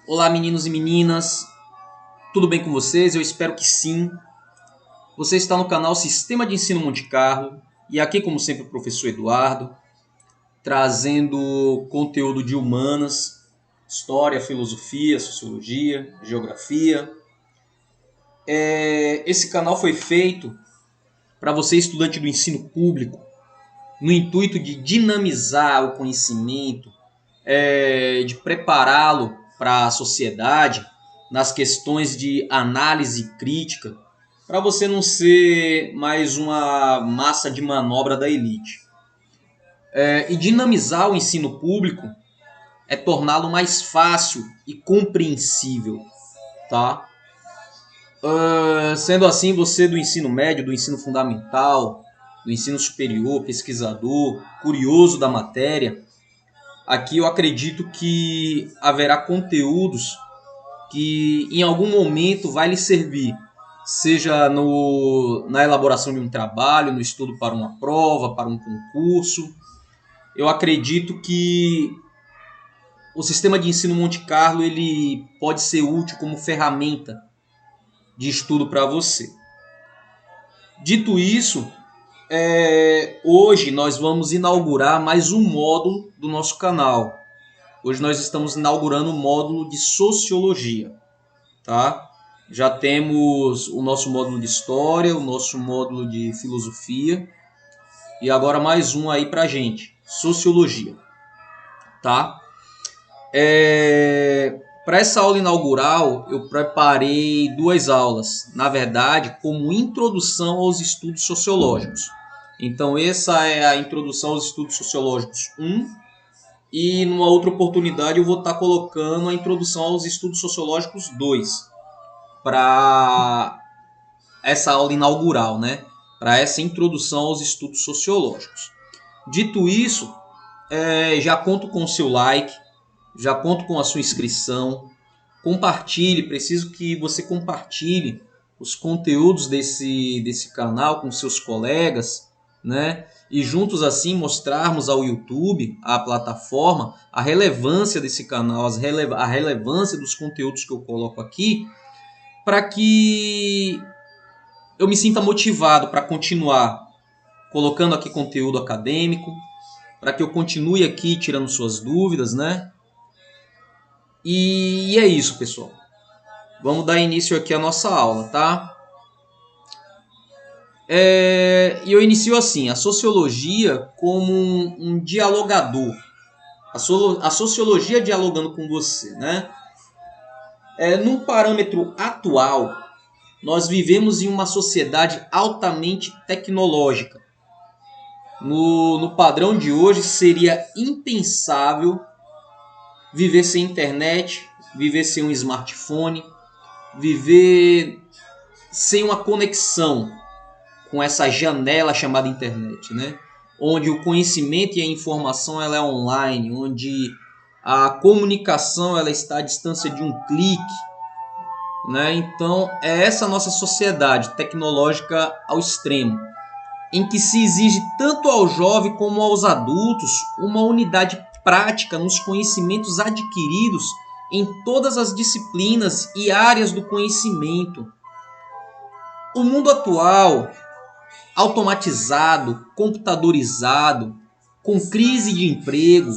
Olá, meninos e meninas, tudo bem com vocês? Eu espero que sim. Você está no canal Sistema de Ensino Monte Carlo e aqui, como sempre, o professor Eduardo, trazendo conteúdo de humanas, história, filosofia, sociologia, geografia. Esse canal foi feito para você, estudante do ensino público, no intuito de dinamizar o conhecimento, de prepará-lo para a sociedade nas questões de análise crítica, para você não ser mais uma massa de manobra da elite. E dinamizar o ensino público é torná-lo mais fácil e compreensível, tá? Sendo assim, você do ensino médio, do ensino fundamental, do ensino superior, pesquisador, curioso da matéria, aqui eu acredito que haverá conteúdos que em algum momento vai lhe servir, seja na elaboração de um trabalho, no estudo para uma prova, para um concurso. Eu acredito que o sistema de ensino Monte Carlo ele pode ser útil como ferramenta de estudo para você. Dito isso, hoje nós vamos inaugurar mais um módulo do nosso canal. Hoje nós estamos inaugurando o módulo de Sociologia, tá? Já temos o nosso módulo de História, o nosso módulo de Filosofia e agora mais um aí pra gente, Sociologia, tá? Para essa aula inaugural eu preparei duas aulas, na verdade, como introdução aos estudos sociológicos. Então essa é a introdução aos estudos sociológicos 1, e numa outra oportunidade eu vou estar colocando a introdução aos estudos sociológicos 2 para essa aula inaugural, né? Para essa introdução aos estudos sociológicos. Dito isso, já conto com o seu like, já conto com a sua inscrição. Compartilhe, preciso que você compartilhe os conteúdos desse canal com seus colegas, né? E juntos assim mostrarmos ao YouTube, à plataforma, a relevância desse canal, a relevância dos conteúdos que eu coloco aqui, para que eu me sinta motivado para continuar colocando aqui conteúdo acadêmico, para que eu continue aqui tirando suas dúvidas, né? E é isso, pessoal. Vamos dar início aqui à nossa aula, tá? E eu inicio assim, a sociologia como um dialogador. A sociologia dialogando com você, né? Num parâmetro atual, nós vivemos em uma sociedade altamente tecnológica. No padrão de hoje, seria impensável viver sem internet, viver sem um smartphone, viver sem uma conexão com essa janela chamada internet, né? Onde o conhecimento e a informação ela é online, onde a comunicação ela está à distância de um clique, né? Então é essa nossa sociedade tecnológica ao extremo, em que se exige tanto ao jovem como aos adultos uma unidade prática nos conhecimentos adquiridos em todas as disciplinas e áreas do conhecimento. O mundo atual, automatizado, computadorizado, com crise de emprego,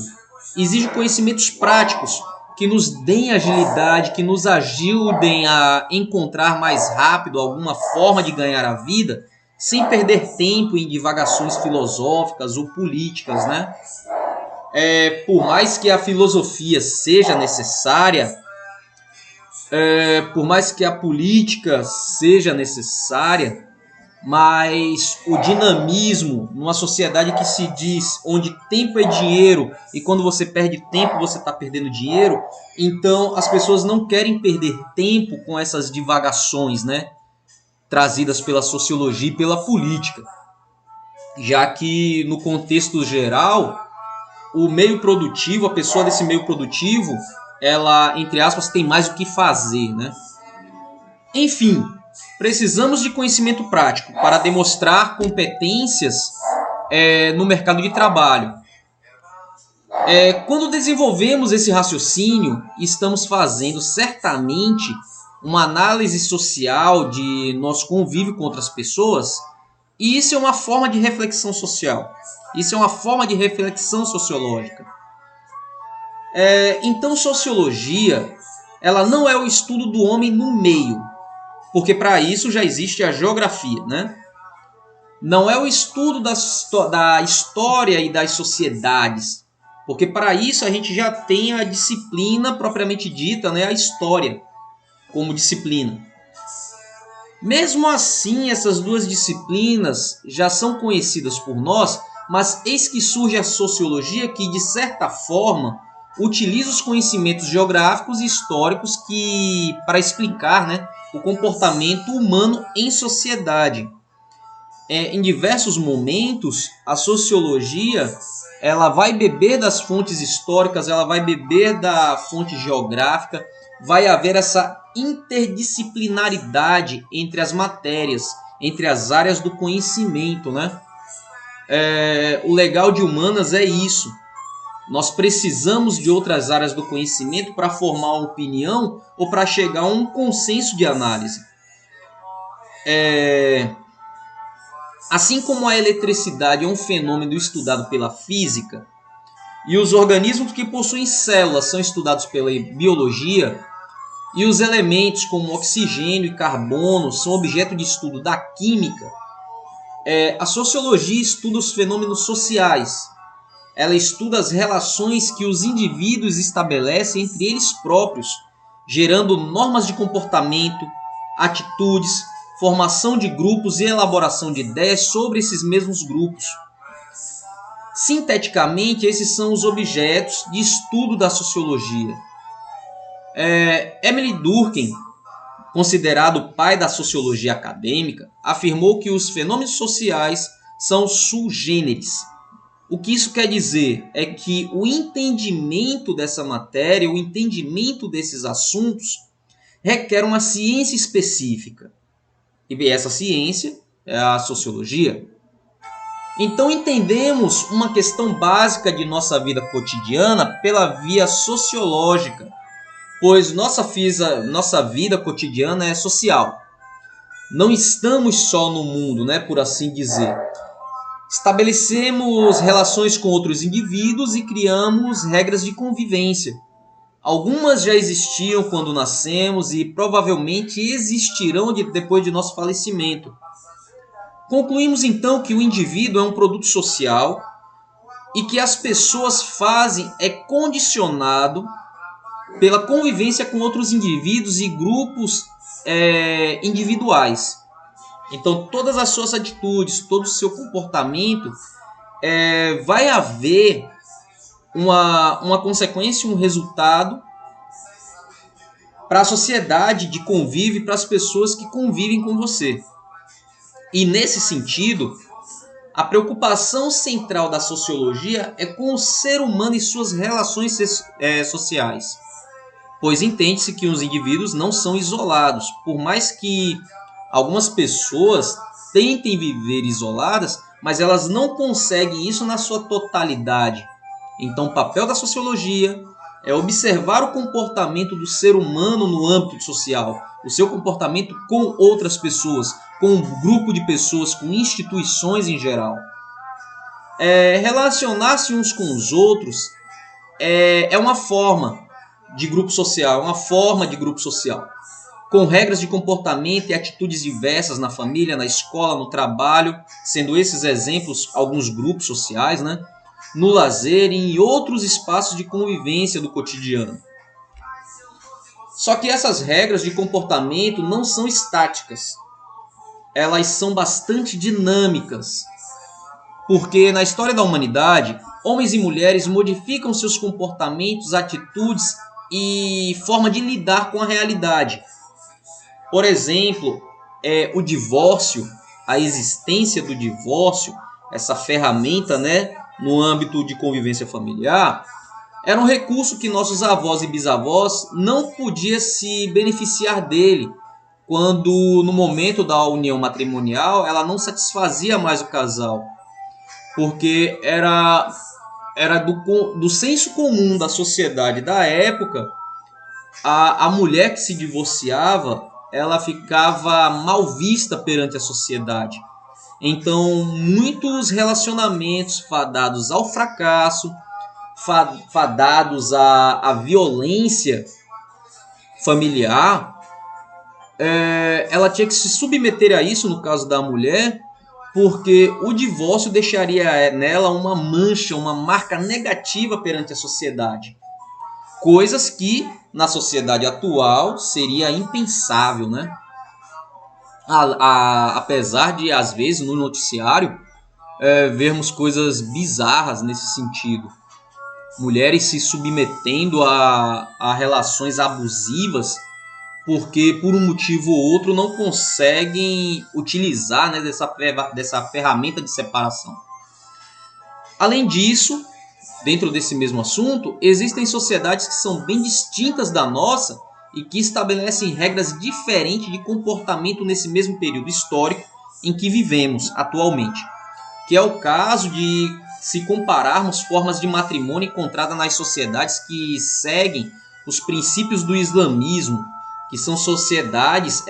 exige conhecimentos práticos que nos deem agilidade, que nos ajudem a encontrar mais rápido alguma forma de ganhar a vida, sem perder tempo em divagações filosóficas ou políticas, né? Por mais que a filosofia seja necessária, por mais que a política seja necessária, mas o dinamismo numa sociedade que se diz onde tempo é dinheiro e quando você perde tempo você está perdendo dinheiro, então as pessoas não querem perder tempo com essas divagações, né, trazidas pela sociologia e pela política, já que no contexto geral o meio produtivo, a pessoa desse meio produtivo, ela, entre aspas, tem mais o que fazer, né? Enfim, precisamos de conhecimento prático para demonstrar competências no mercado de trabalho. Quando desenvolvemos esse raciocínio, estamos fazendo certamente uma análise social de nosso convívio com outras pessoas, e isso é uma forma de reflexão social. Isso é uma forma de reflexão sociológica. Então, sociologia, ela não é o estudo do homem no meio, porque para isso já existe a geografia, né? Não é o estudo da história e das sociedades, porque para isso a gente já tem a disciplina propriamente dita, né? A história como disciplina. Mesmo assim, essas duas disciplinas já são conhecidas por nós, mas eis que surge a sociologia que, de certa forma, utiliza os conhecimentos geográficos e históricos para explicar, né, o comportamento humano em sociedade. Em diversos momentos, a sociologia ela vai beber das fontes históricas, ela vai beber da fonte geográfica, vai haver essa interdisciplinaridade entre as matérias, entre as áreas do conhecimento, né? O legal de humanas é isso. Nós precisamos de outras áreas do conhecimento para formar uma opinião ou para chegar a um consenso de análise. Assim como a eletricidade é um fenômeno estudado pela física, e os organismos que possuem células são estudados pela biologia, e os elementos como oxigênio e carbono são objeto de estudo da química, a sociologia estuda os fenômenos sociais. Ela estuda as relações que os indivíduos estabelecem entre eles próprios, gerando normas de comportamento, atitudes, formação de grupos e elaboração de ideias sobre esses mesmos grupos. Sinteticamente, esses são os objetos de estudo da sociologia. Emile Durkheim, considerado o pai da sociologia acadêmica, afirmou que os fenômenos sociais são sui generis. O que isso quer dizer é que o entendimento dessa matéria, o entendimento desses assuntos, requer uma ciência específica. E essa ciência é a sociologia. Então entendemos uma questão básica de nossa vida cotidiana pela via sociológica, pois nossa vida cotidiana é social. Não estamos só no mundo, né, por assim dizer. Estabelecemos relações com outros indivíduos e criamos regras de convivência. Algumas já existiam quando nascemos e provavelmente existirão depois de nosso falecimento. Concluímos então que o indivíduo é um produto social e que as pessoas fazem é condicionado pela convivência com outros indivíduos e grupos individuais. Então, todas as suas atitudes, todo o seu comportamento, vai haver uma consequência, um resultado para a sociedade de convívio, para as pessoas que convivem com você. E nesse sentido, a preocupação central da sociologia é com o ser humano e suas relações sociais. Pois entende-se que os indivíduos não são isolados, por mais que algumas pessoas tentem viver isoladas, mas elas não conseguem isso na sua totalidade. Então, o papel da sociologia é observar o comportamento do ser humano no âmbito social, o seu comportamento com outras pessoas, com um grupo de pessoas, com instituições em geral. Relacionar-se uns com os outros é uma forma de grupo social, com regras de comportamento e atitudes diversas na família, na escola, no trabalho, sendo esses exemplos alguns grupos sociais, né? No lazer e em outros espaços de convivência do cotidiano. Só que essas regras de comportamento não são estáticas. Elas são bastante dinâmicas. Porque na história da humanidade, homens e mulheres modificam seus comportamentos, atitudes e forma de lidar com a realidade. Por exemplo, o divórcio, a existência do divórcio, essa ferramenta, né, no âmbito de convivência familiar, era um recurso que nossos avós e bisavós não podiam se beneficiar dele, quando no momento da união matrimonial ela não satisfazia mais o casal, porque era era do senso comum da sociedade da época. A mulher que se divorciava, ela ficava mal vista perante a sociedade. Então, muitos relacionamentos fadados ao fracasso, fadados à violência familiar, ela tinha que se submeter a isso, no caso da mulher, porque o divórcio deixaria nela uma mancha, uma marca negativa perante a sociedade. Coisas que, na sociedade atual, seria impensável, né? Apesar de, às vezes, no noticiário, vermos coisas bizarras nesse sentido. Mulheres se submetendo a relações abusivas porque, por um motivo ou outro, não conseguem utilizar, né, dessa ferramenta de separação. Além disso, dentro desse mesmo assunto, existem sociedades que são bem distintas da nossa e que estabelecem regras diferentes de comportamento nesse mesmo período histórico em que vivemos atualmente, que é o caso de se compararmos formas de matrimônio encontradas nas sociedades que seguem os princípios do islamismo, que são sociedades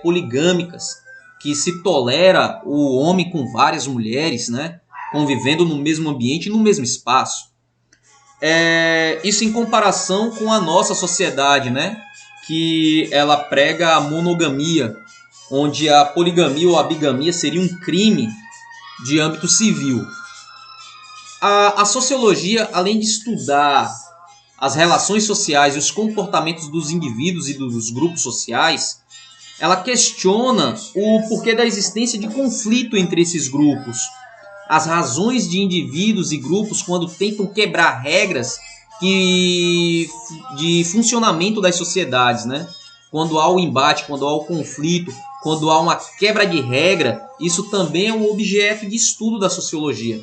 poligâmicas, que se tolera o homem com várias mulheres, né, convivendo no mesmo ambiente e no mesmo espaço. Isso em comparação com a nossa sociedade, né, que ela prega a monogamia, onde a poligamia ou a bigamia seria um crime de âmbito civil. A sociologia, além de estudar as relações sociais e os comportamentos dos indivíduos e dos grupos sociais, ela questiona o porquê da existência de conflito entre esses grupos, as razões de indivíduos e grupos quando tentam quebrar regras de funcionamento das sociedades, né? Quando há o embate, quando há o conflito, quando há uma quebra de regra, isso também é um objeto de estudo da sociologia.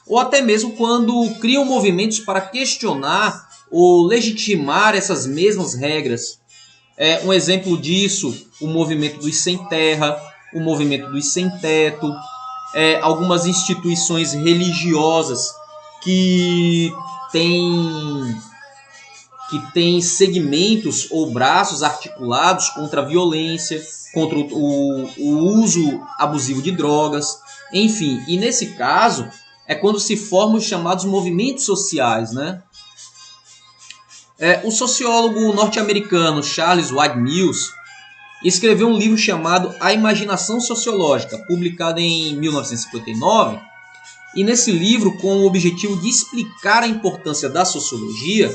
Ou até mesmo quando criam movimentos para questionar ou legitimar essas mesmas regras. Um exemplo disso, o movimento dos sem terra, o movimento dos sem teto, algumas instituições religiosas que têm segmentos ou braços articulados contra a violência, contra o uso abusivo de drogas, enfim. E nesse caso é quando se formam os chamados movimentos sociais, né? O sociólogo norte-americano Charles Wade Mills escreveu um livro chamado A Imaginação Sociológica, publicado em 1959, e nesse livro, com o objetivo de explicar a importância da sociologia,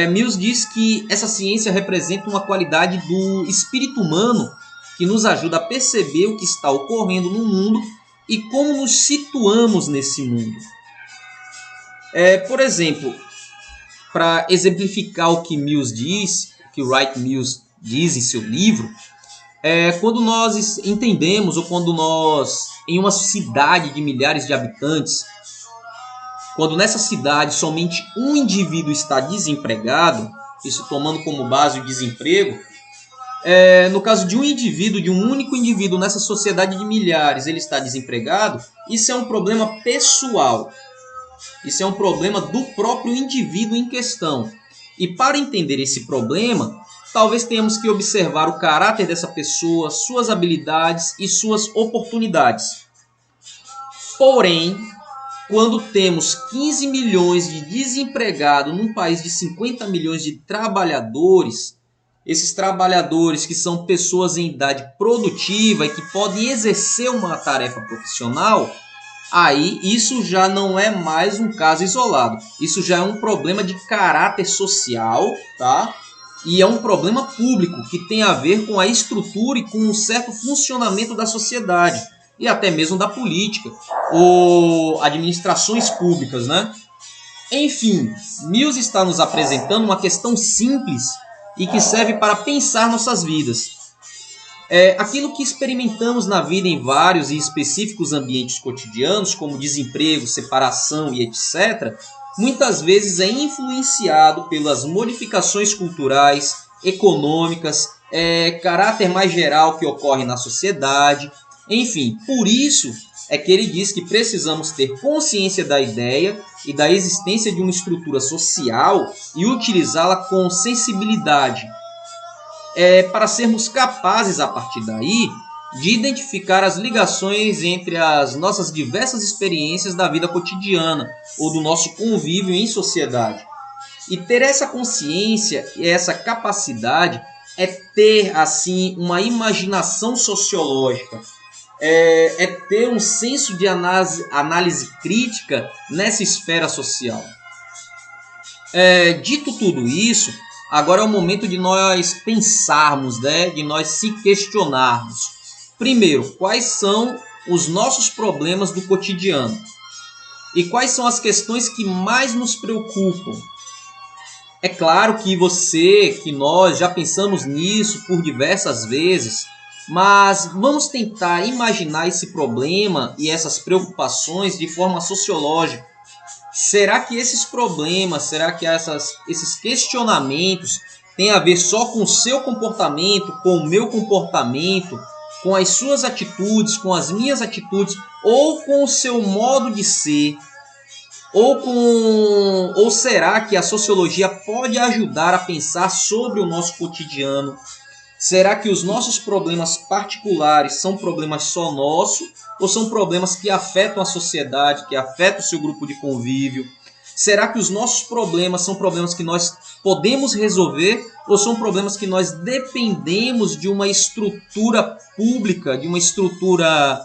Mills diz que essa ciência representa uma qualidade do espírito humano que nos ajuda a perceber o que está ocorrendo no mundo e como nos situamos nesse mundo. Por exemplo, para exemplificar o que Mills diz, que Wright Mills diz em seu livro, quando nós entendemos, ou quando nós, em uma cidade de milhares de habitantes, quando nessa cidade somente um indivíduo está desempregado, isso tomando como base o desemprego, no caso de um indivíduo, de um único indivíduo nessa sociedade de milhares, ele está desempregado, isso é um problema pessoal. Isso é um problema do próprio indivíduo em questão. E para entender esse problema, talvez tenhamos que observar o caráter dessa pessoa, suas habilidades e suas oportunidades. Porém, quando temos 15 milhões de desempregados num país de 50 milhões de trabalhadores, esses trabalhadores que são pessoas em idade produtiva e que podem exercer uma tarefa profissional, aí isso já não é mais um caso isolado. Isso já é um problema de caráter social, tá? E é um problema público que tem a ver com a estrutura e com um certo funcionamento da sociedade e até mesmo da política ou administrações públicas, né? Enfim, Mills está nos apresentando uma questão simples e que serve para pensar nossas vidas. Aquilo que experimentamos na vida em vários e específicos ambientes cotidianos, como desemprego, separação e etc., muitas vezes é influenciado pelas modificações culturais, econômicas, caráter mais geral que ocorre na sociedade. Enfim, por isso é que ele diz que precisamos ter consciência da ideia e da existência de uma estrutura social e utilizá-la com sensibilidade, para sermos capazes, a partir daí, de identificar as ligações entre as nossas diversas experiências da vida cotidiana ou do nosso convívio em sociedade. E ter essa consciência e essa capacidade é ter, assim, uma imaginação sociológica, é ter um senso de análise crítica nessa esfera social. Dito tudo isso, agora é o momento de nós pensarmos, né, de nós se questionarmos. Primeiro, quais são os nossos problemas do cotidiano? E quais são as questões que mais nos preocupam? É claro que nós já pensamos nisso por diversas vezes, mas vamos tentar imaginar esse problema e essas preocupações de forma sociológica. Será que esses problemas, será que esses questionamentos têm a ver só com o seu comportamento, com o meu comportamento, com as suas atitudes, com as minhas atitudes, ou com o seu modo de ser? Ou será que a sociologia pode ajudar a pensar sobre o nosso cotidiano? Será que os nossos problemas particulares são problemas só nossos ou são problemas que afetam a sociedade, que afetam o seu grupo de convívio? Será que os nossos problemas são problemas que nós podemos resolver ou são problemas que nós dependemos de uma estrutura pública, de uma estrutura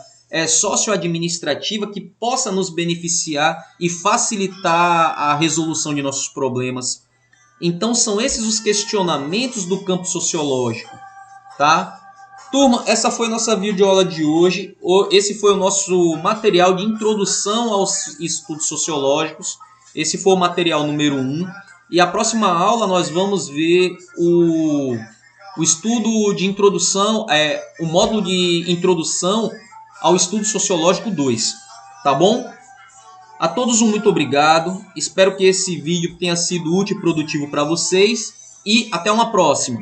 socioadministrativa que possa nos beneficiar e facilitar a resolução de nossos problemas? Então são esses os questionamentos do campo sociológico, tá? Turma, essa foi a nossa videoaula de hoje. Esse foi o nosso material de introdução aos estudos sociológicos. Esse foi o material número 1. E a próxima aula nós vamos ver o estudo de introdução, o módulo de introdução ao estudo sociológico 2. Tá bom? A todos um muito obrigado. Espero que esse vídeo tenha sido útil e produtivo para vocês. E até uma próxima.